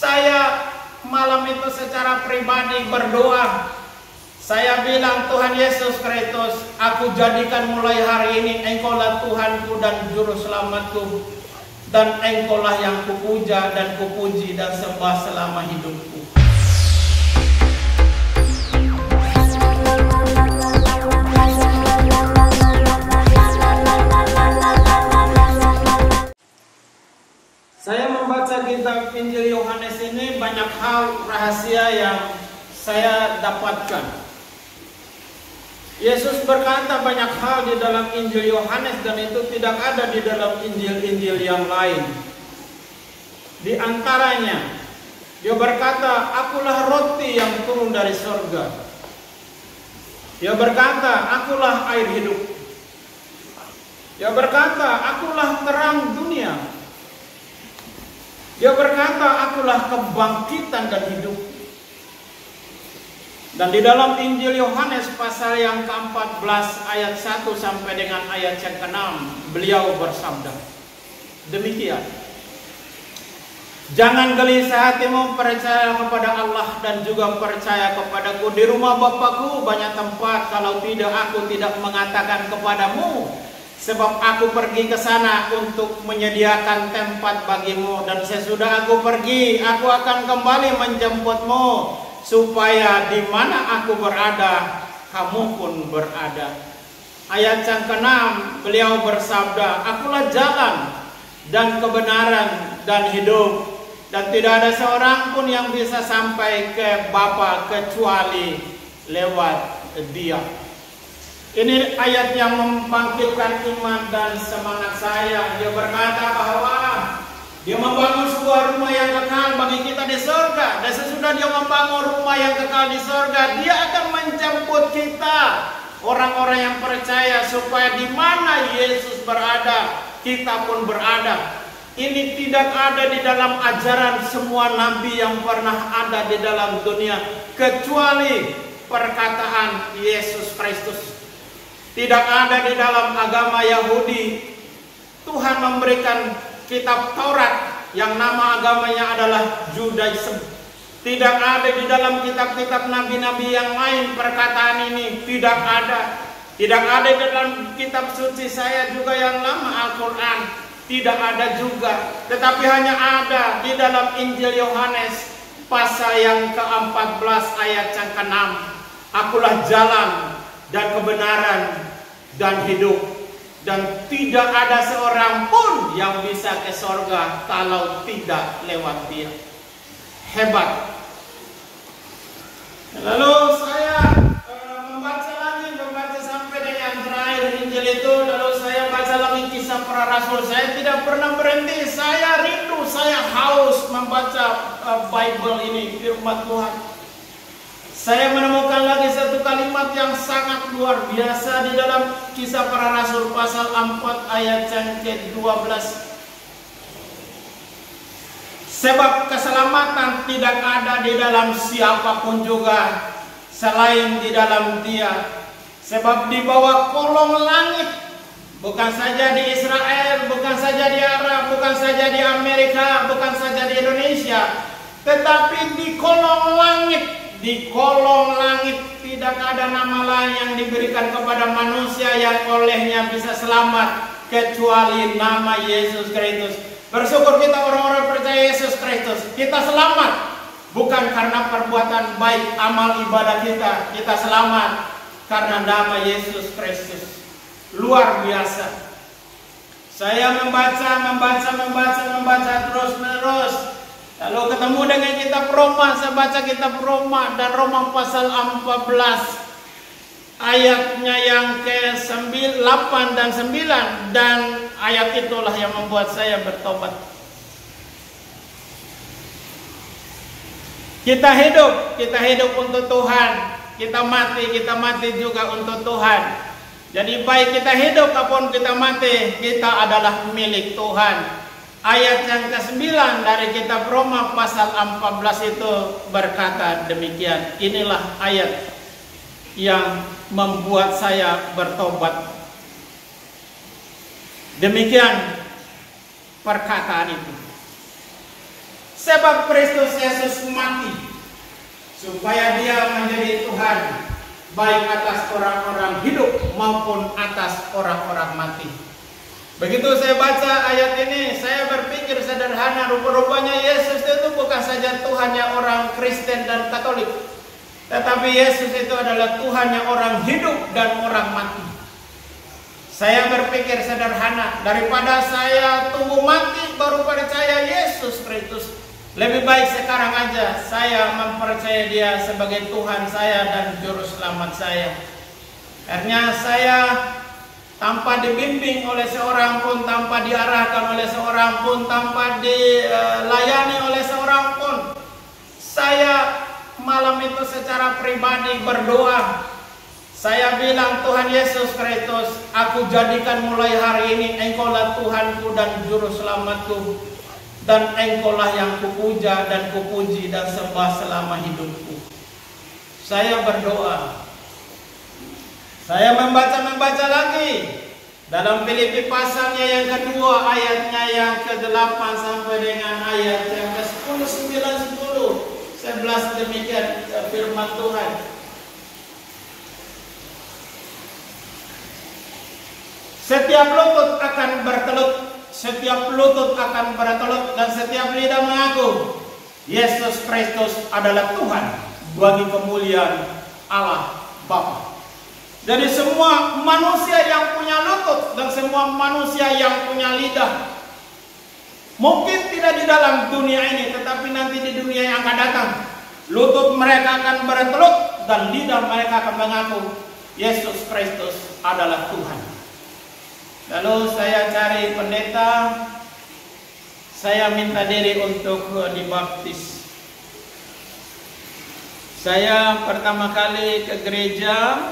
Saya malam itu secara pribadi berdoa. Saya bilang, Tuhan Yesus Kristus, aku jadikan mulai hari ini Engkaulah Tuhanku dan Juru Selamatku, dan Engkaulah yang kupuja dan kupuji dan sembah selama hidupku. Saya membaca kitab Injil Yohanes ini, banyak hal rahasia yang saya dapatkan. Yesus berkata banyak hal di dalam Injil Yohanes dan itu tidak ada di dalam Injil-Injil yang lain. Di antaranya, dia berkata, akulah roti yang turun dari surga. Dia berkata, akulah air hidup. Dia berkata, akulah terang dunia. Dia berkata, akulah kebangkitan dan hidup. Dan di dalam Injil Yohanes pasal yang ke-14 ayat 1 sampai dengan ayat yang ke-6, beliau bersabda demikian. Jangan gelisah hatimu, percaya kepada Allah dan juga percaya kepadaku. Di rumah Bapakku banyak tempat, kalau tidak aku tidak mengatakan kepadamu. Sebab aku pergi ke sana untuk menyediakan tempat bagimu. Dan sesudah aku pergi, aku akan kembali menjemputmu, supaya di mana aku berada, kamu pun berada. Ayat yang ke-6, beliau bersabda, akulah jalan dan kebenaran dan hidup, dan tidak ada seorang pun yang bisa sampai ke Bapa kecuali lewat Dia. Ini ayat yang membangkitkan iman dan semangat saya. Dia berkata bahwa Dia membangun sebuah rumah yang kekal bagi kita di surga. Dan sesudah Dia membangun rumah yang kekal di surga, Dia akan menjemput kita, orang-orang yang percaya, supaya di mana Yesus berada, kita pun berada. Ini tidak ada di dalam ajaran semua nabi yang pernah ada di dalam dunia, kecuali perkataan Yesus Kristus. Tidak ada di dalam agama Yahudi. Tuhan memberikan kitab Taurat yang nama agamanya adalah Judaism. Tidak ada di dalam kitab-kitab nabi-nabi yang lain perkataan ini. Tidak ada. Tidak ada di dalam kitab suci saya juga yang lama, Al-Quran. Tidak ada juga. Tetapi hanya ada di dalam Injil Yohanes pasal yang ke-14 ayat yang ke-6. Akulah jalan dan kebenaran dan hidup, dan tidak ada seorang pun yang bisa ke sorga kalau tidak lewat Dia. Hebat. Lalu saya membaca sampai dengan terakhir Injil itu. Lalu saya baca lagi Kisah Para Rasul. Saya tidak pernah berhenti. Saya rindu, saya haus membaca Bible ini, firman Tuhan. Saya menemukan lagi satu kalimat yang sangat luar biasa di dalam Kisah Para Rasul pasal 4 ayat yang ke-12. Sebab keselamatan tidak ada di dalam siapapun juga selain di dalam Dia. Sebab di bawah kolong langit, bukan saja di Israel, bukan saja di Arab, bukan saja di Amerika, bukan saja di Indonesia, tetapi di kolong langit, di kolong langit tidak ada nama lain yang diberikan kepada manusia yang olehnya bisa selamat kecuali nama Yesus Kristus. Bersyukur kita orang-orang percaya Yesus Kristus. Kita selamat bukan karena perbuatan baik amal ibadah kita. Kita selamat karena nama Yesus Kristus. Luar biasa. Saya membaca terus-menerus. Lalu ketemu dengan kitab Roma, saya baca kitab Roma, dan Roma pasal 14 ayatnya yang ke-8 dan 9, dan ayat itulah yang membuat saya bertobat. Kita hidup untuk Tuhan. Kita mati juga untuk Tuhan. Jadi baik kita hidup ataupun kita mati, kita adalah milik Tuhan. Ayat yang ke-9 dari kitab Roma pasal 14 itu berkata demikian. Inilah ayat yang membuat saya bertobat. Demikian perkataan itu. Sebab Kristus Yesus mati supaya dia menjadi Tuhan, baik atas orang-orang hidup maupun atas orang-orang mati. Begitu saya baca ayat ini, saya berpikir sederhana, rupa-rupanya Yesus itu bukan saja Tuhannya orang Kristen dan Katolik, tetapi Yesus itu adalah Tuhannya orang hidup dan orang mati. Saya berpikir sederhana, daripada saya tunggu mati baru percaya Yesus Kristus, lebih baik sekarang aja saya mempercayai Dia sebagai Tuhan saya dan Juru Selamat saya. Akhirnya saya tanpa dibimbing oleh seorang pun, tanpa diarahkan oleh seorang pun, tanpa dilayani oleh seorang pun, saya malam itu secara pribadi berdoa. Saya bilang, Tuhan Yesus Kristus, aku jadikan mulai hari ini Engkaulah Tuhanku dan Juru Selamatku, dan Engkaulah yang kupuja dan kupuji dan sembah selama hidupku. Saya berdoa. Saya membaca lagi dalam Filipi pasalnya yang kedua, ayatnya yang ke-8 sampai dengan ayat yang ke-10, 9, 10, 11, demikian firman Tuhan. Setiap lutut akan bertelut, setiap lutut akan bertelut, dan setiap lidah mengaku Yesus Kristus adalah Tuhan, bagi kemuliaan Allah Bapa. Jadi semua manusia yang punya lutut dan semua manusia yang punya lidah, mungkin tidak di dalam dunia ini, tetapi nanti di dunia yang akan datang, lutut mereka akan bertelut dan lidah mereka akan mengaku Yesus Kristus adalah Tuhan. Lalu saya cari pendeta, saya minta diri untuk dibaptis. Saya pertama kali ke gereja,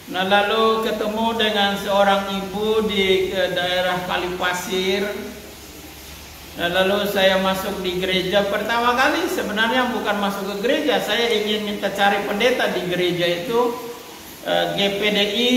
nah lalu ketemu dengan seorang ibu di daerah Kalipasir. Nah lalu saya masuk di gereja pertama kali, sebenarnya bukan masuk ke gereja, saya ingin minta cari pendeta di gereja itu. GPDI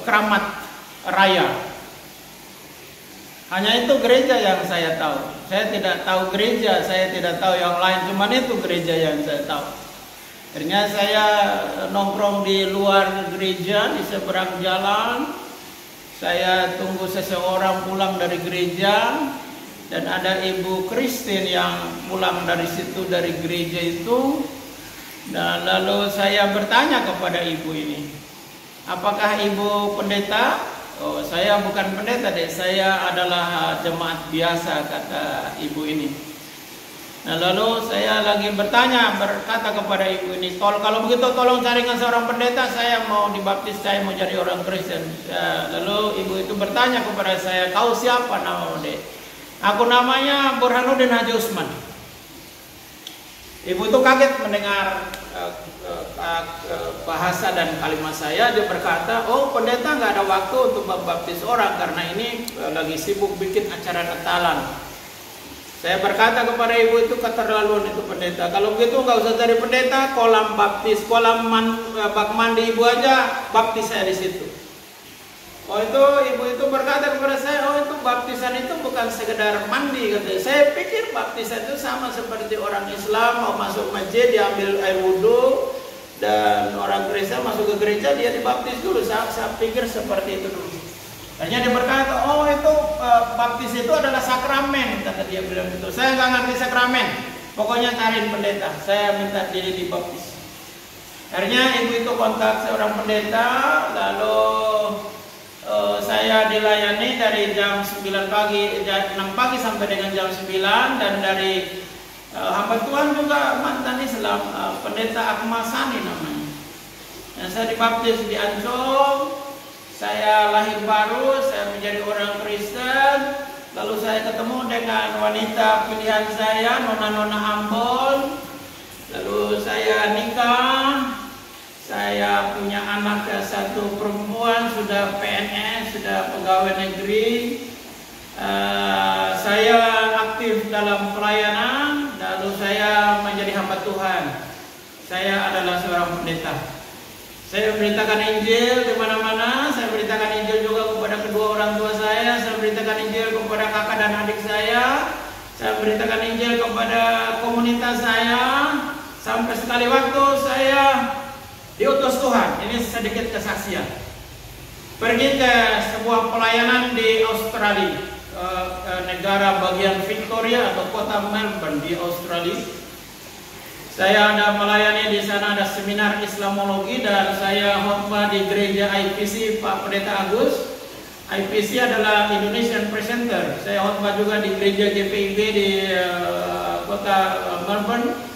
Kramat Raya. Hanya itu gereja yang saya tahu. Saya tidak tahu gereja, saya tidak tahu yang lain, cuman itu gereja yang saya tahu. Akhirnya saya nongkrong di luar gereja, di seberang jalan. Saya tunggu seseorang pulang dari gereja, dan ada ibu Kristen yang pulang dari situ, dari gereja itu. Nah, lalu saya bertanya kepada ibu ini, apakah ibu pendeta? Oh, saya bukan pendeta deh, saya adalah jemaat biasa, kata ibu ini. Nah, lalu saya lagi berkata kepada ibu ini, kalau begitu tolong carikan seorang pendeta, saya mau dibaptis, saya mau jadi orang Kristen. Lalu ibu itu bertanya kepada saya, kau siapa namamu deh? Aku namanya Burhanuddin Haji Usman. Ibu itu kaget mendengar bahasa dan kalimat saya. Dia berkata, oh pendeta nggak ada waktu untuk membaptis orang karena ini lagi sibuk bikin acara Natalan. Saya berkata kepada ibu, itu keterlaluan itu pendeta. Kalau begitu nggak usah cari pendeta, kolam baptis, bak mandi ibu aja, baptis saya di situ. Oh itu ibu itu berkata kepada saya, oh itu baptisan itu bukan sekedar mandi, katanya. Saya pikir baptisan itu sama seperti orang Islam mau masuk masjid diambil air wudhu, dan orang Kristen masuk ke gereja dia dibaptis dulu. Saya pikir seperti itu dulu. Hanya dia berkata, oh itu baptis itu adalah sakramen, kata dia bilang gitu. Saya nggak ngerti sakramen, pokoknya cariin pendeta, saya minta diri dibaptis. Akhirnya ibu itu kontak seorang pendeta, lalu saya dilayani dari jam 6 pagi sampai dengan jam 9, dan dari hamba Tuhan juga mantan Islam, pendeta Akmal Sani namanya. Dan saya dibaptis di Ancol, saya lahir baru, saya menjadi orang Kristen. Lalu saya ketemu dengan wanita pilihan saya, Nona Ambon. Lalu saya nikah. Saya punya anak satu perempuan, sudah PNS, sudah pegawai negeri. Saya aktif dalam pelayanan, lalu saya menjadi hamba Tuhan. Saya adalah seorang pendeta. Saya memberitakan Injil di mana-mana. Saya memberitakan Injil juga kepada kedua orang tua saya beritakan Injil kepada kakak dan adik saya memberitakan Injil kepada komunitas saya. Sampai sekali waktu saya diutus Tuhan. Ini sedikit kesaksian. Pergi ke sebuah pelayanan di Australia, negara bagian Victoria atau kota Melbourne di Australia. Saya ada melayani di sana, ada seminar Islamologi, dan saya khotbah di gereja IPC Pak Pendeta Agus. IPC adalah Indonesian Presenter. Saya khotbah juga di gereja GPIB di kota Melbourne.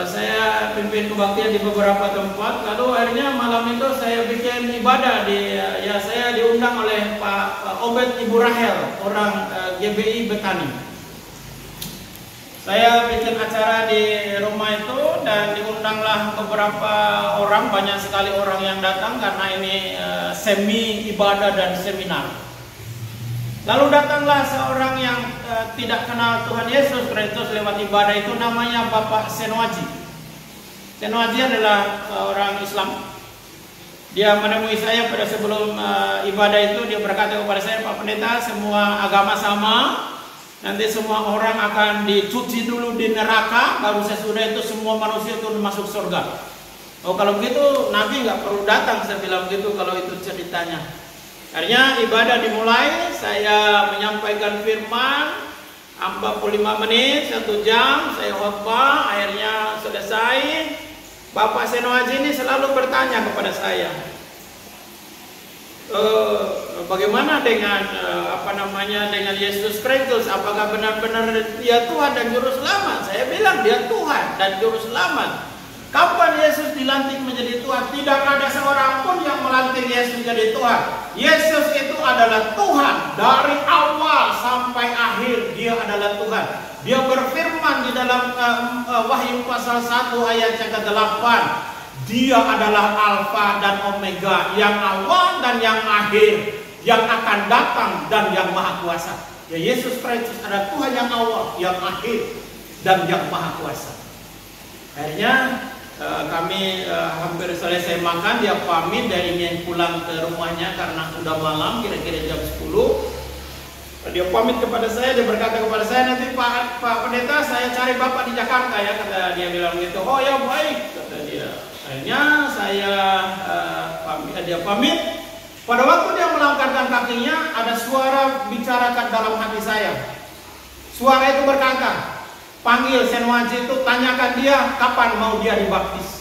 Saya pimpin kebaktian di beberapa tempat. Lalu akhirnya malam itu saya bikin ibadah saya diundang oleh Pak Obed Ibu Rahel, orang GBI Betani. Saya bikin acara di rumah itu dan diundanglah beberapa orang, banyak sekali orang yang datang karena ini semi ibadah dan seminar. Lalu datanglah seorang yang tidak kenal Tuhan Yesus Kristus lewat ibadah itu, namanya Bapak Senwaji. Senwaji adalah orang Islam. Dia menemui saya pada sebelum ibadah itu, dia berkata kepada saya, Pak Pendeta, semua agama sama, nanti semua orang akan dicuci dulu di neraka, baru sesudah itu semua manusia itu masuk surga. Oh, kalau begitu Nabi nggak perlu datang, saya bilang begitu kalau itu ceritanya. Akhirnya ibadah dimulai, saya menyampaikan firman 45 menit, 1 jam, saya khotbah, akhirnya selesai. Bapak Senwaji ini selalu bertanya kepada saya, bagaimana dengan dengan Yesus Kristus? Apakah benar-benar dia Tuhan dan Juru Selamat? Saya bilang dia Tuhan dan Juru Selamat. Kapan Yesus dilantik menjadi Tuhan? Tidak ada seorang pun yang melantik Yesus menjadi Tuhan. Yesus itu adalah Tuhan dari awal sampai akhir. Dia adalah Tuhan. Dia berfirman di dalam Wahyu pasal 1 ayat yang ke-8. Dia adalah Alfa dan Omega, yang awal dan yang akhir, yang akan datang dan yang maha kuasa. Ya, Yesus Kristus adalah Tuhan yang awal, yang akhir, dan yang maha kuasa. Akhirnya kami hampir selesai makan, dia pamit dan ingin pulang ke rumahnya karena sudah malam, kira-kira jam 10. Dia pamit kepada saya, dia berkata kepada saya, nanti Pak Pendeta, saya cari Bapak di Jakarta ya, kata dia bilang gitu. Oh ya baik, kata dia. Akhirnya saya dia pamit. Pada waktu dia melangkahkan kakinya, ada suara bicarakan dalam hati saya. Suara itu berkata, panggil Senwaji itu, tanyakan dia kapan mau dia dibaptis.